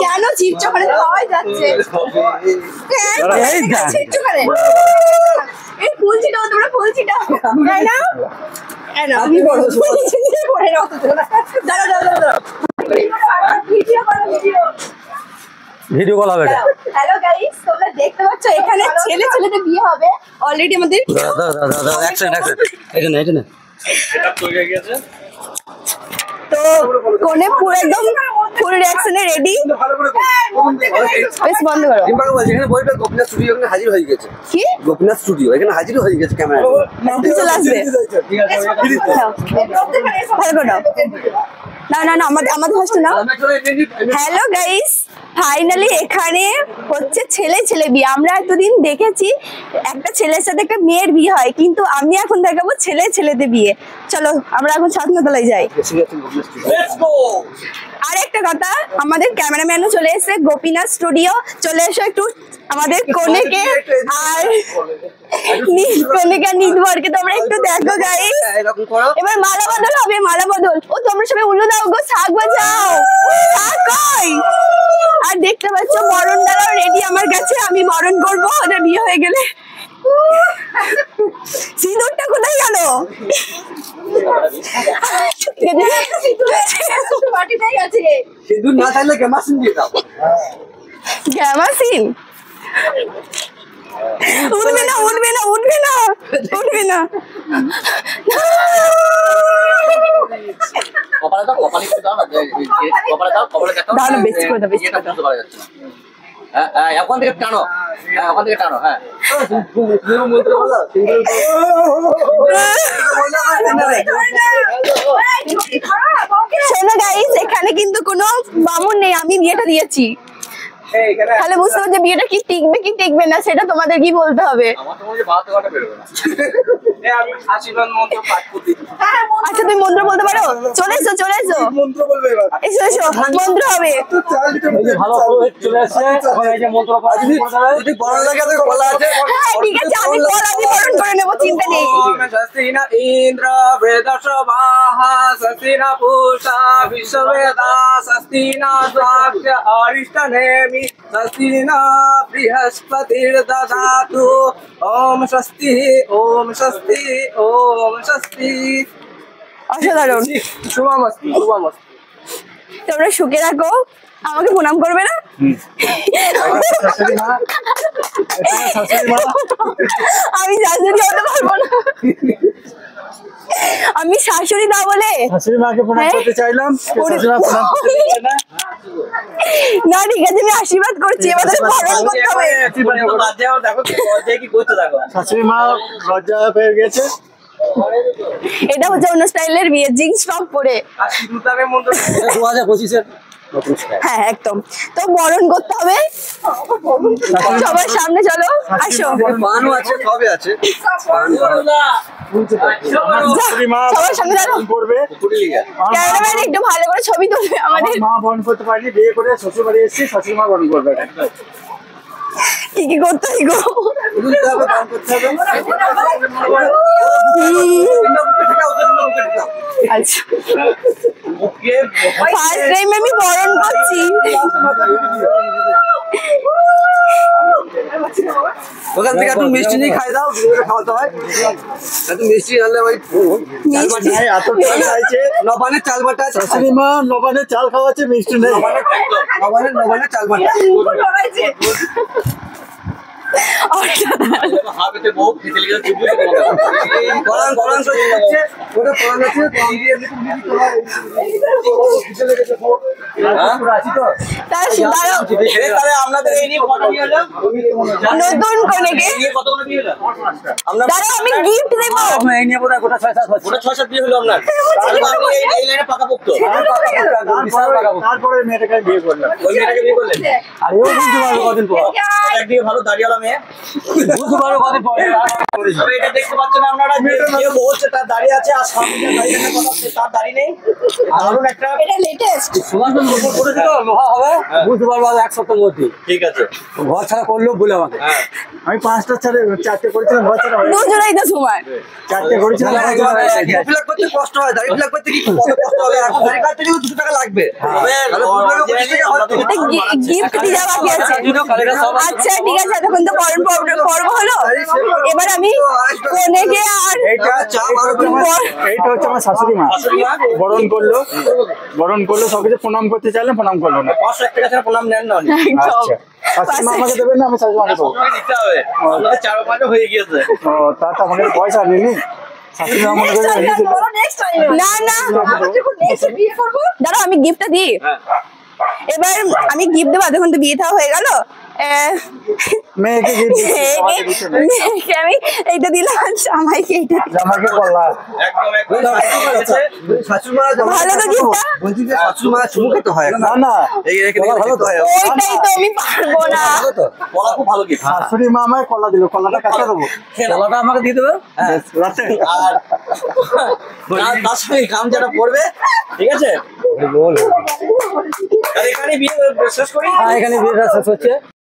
কেন চিপচোখানে খাওয়াই যাচ্ছে চিপচোখানে এই ফুল ছিটাও তোমরা ফুল ছিটাও তাই না আমি বড় পড়ে রাখো দাঁড়া দাঁড়া দাঁড়া ভিডিও করো ভিডিও কল হবে হ্যালো গাইস তোমরা দেখতে পাচ্ছ এখানে ছেলে ছেলেদের বিয়ে হবে অলরেডি আমাদের এক সেকেন্ড এটা না এটা তৈরি হয়ে গেছে তো কোনে পুরো একদম ফুল রিঅ্যাকশনে রেডি বেশ বন্ধ করো এখানে বইটা গোপীনাথ স্টুডিও এখানে হাজির হয়ে গেছে কি গোপীনাথ স্টুডিও এখানে হাজির হয়ে গেছে ক্যামেরা চলে আসবে ভালো করে না না না আমাদের ফার্স্ট নাও হ্যালো গাইস ফাইনালি এখানে হচ্ছে ছেলে ছেলে বিয়ে আমরা এতদিন দেখেছি একটা ছেলের সাথে একটা মেয়ের বিয়ে হয় কিন্তু আমি এখন দেখাবো ছেলে ছেলেদের বিয়ে চলো আমরা এখন ছাদনাতলায় যাই আর একটা কথা আমাদের ক্যামেরাম্যানও চলে এসেছে গোপীনাথ স্টুডিও চলে এসো একটু আমাদের কনেকে আর কনেকে নিদবরকে তোমরা একটু দেখো গাইস এবার মালা বদল হবে মালা বদল ও তোমরা সবাই উল্লু দাও গো শাক বাজাও শাক কই আর দেখতে পাচ্ছ বরণ দাঁড়াও রেডি আমার কাছে আমি বরণ করবো ওদের বিয়ে হয়ে গেলে সিঁদুরটা কোথায় গেল সিঁদুর না থাকলে গ্যামাসিন দিয়ে দাও গ্যামাসিন উঠবে না উঠবে না উঠবে না উঠবে না কপালে দাও কপালে দাও না কপালে দাও দাও না বেশি করে দাও বেশি করে দাও হ্যাঁ এখন থেকে টানো হ্যাঁ ওখান থেকে টানো হ্যাঁ শোনো গাইস এখানে কিন্তু কোনো বামুন নেই আমি বিয়েটা দিয়েছি তাহলে বুঝতে পারছো বিয়েটা কি টিকবে কি টিকবে না সেটা তোমাদের কি বলতে হবে আচ্ছা তুমি মন্ত্র বলতে পারো চলে এসো এসো এসো মন্ত্র হবে ঠিক আছে আমি কলা দিয়ে বরণ করে নেবো চিন্তা নেই ইন্দ্র সস্তিনা পুষা বিশ্ববেদা সস্তিনা স্বাস্থ্য অরিষ্টনেমি সস্তিনা বৃহস্পতির্দদাতু ওম স্বস্তি ওম স্বস্তি ওম স্বস্তি অসাধারণ শুভমস্তি তোমরা সুখে রাখো আমাকে প্রণাম করবে না আমি শাশুড়ি হতে পারবো না আমি শাশুড়ি না বলে শাশুড়ি মাকে প্রণাম করতে চাইলাম শাশুড়ি মা প্রণাম করতে দিচ্ছে না না ঠিক আছে আমি আশীর্বাদ করছি এবার পালন করতে হবে দেখো কি করতে দেখো শাশুড়ি মা লজ্জা পেয়ে গেছে এটা হচ্ছে অন্য স্টাইলের বিয়ে জিন্স টপ পরে আর সিঁদুরদানের মন্ত্র 2025 হ্যাঁ একদম তো বরণ করতে হবে সবার সামনে চলো আসো পানও আছে সবই আছে সবার সামনে দাঁড়াও ক্যামেরাম্যান একটু ভালো করে ছবি তুলবে আমাদের মা বরণ করতে পারিনি বিয়ে করে শ্বশুর বাড়ি এসেছি শ্বশুর মা বরণ করবে কি কি করতে হয় গো আচ্ছা ফার্স্ট টাইম আমি বরণ করছি ওখান থেকে একটু মিষ্টি নিয়ে খাই দাও খাওয়াতে হয় একটু মিষ্টি আনলে ওই নবানের চাল বাটা শাশুড়ি মা নবানের চাল খাওয়াচ্ছে মিষ্টি নেই নবানের চাল বাটা নতুন কনেকে আমি গিফট দেবো তারপরে মেয়েটাকে বিয়ে করলাম আর এও বুঝতে পারবো কদিন পর ভালো দাঁড়িয়ে মেয়ে বুঝতে পারবো কদিন পর এটা দেখতে পাচ্ছেন আপনারা যে বলছে তার দাঁড়িয়ে আছে আর সামনে তার দাঁড়িয়ে নেই দারুণ একটা এটা লেটেস্ট লোহা হবে বুঝতে পারবো এক সপ্তাহের মধ্যে ঠিক আছে ঘর ছাড়া করলেও বলে আমাকে আমি 5টা ছেড়ে 4টে করেছিলাম ঘর ছাড়া দুজনেই তো সময় 4টে করেছিলাম করতে কষ্ট হয় দাঁড়িয়ে করতে কি কষ্ট হবে টাকা লাগবে। তবে গিফট দিয়ে বাকি আছে। আচ্ছা ঠিক আছে, এতক্ষণ তো পর্ব হলো, এবার আমি কনেকে আর এইটা হচ্ছে আমার শাশুড়ি মা বরণ করলো সবকিছু প্রণাম করতে চাইলে প্রণাম করলো না। 500 টাকা ছাড়া প্রণাম নেন না উনি। আচ্ছা শাশুড়ি মা আমাকে দেবেন না, আমি শাশুড়ি মাকে দেবো। দিতে হবে। আপনাদের 4-5 হয়ে গিয়েছে। ও তা তো আমাকে পয়সা নিনি, শাশুড়ি মা মনে করে না না দাঁড়াও, আমি গিফটটা দিই। এবার আমি গিফট দেবো, এতক্ষণ তো বিয়ে থাওয়া হয়ে গেল। মেয়েকে মেয়েকে আমি এইটা দিলাম, জামাইকে এইটা দিলাম। জামাকে করলা ভালো তো গিফটটা? বলছি যে শাশুড়ি মা চুমু খেতে হয় না না এই রেখে ভালো তো হয়। ওইটাই তো আমি পারবো না। কলা খুব ভালো গিফট। শাশুড়ি মা আমায় কলা দিল, কলাটা কাছে দেবো, কলাটা আমাকে দিয়ে দেবে। রাতে আর তার সঙ্গে গামছাটা পড়বে, ঠিক আছে? তাহলে এখানে বিয়ে শেষ করি। এখানে বিয়েটা শেষ হচ্ছে।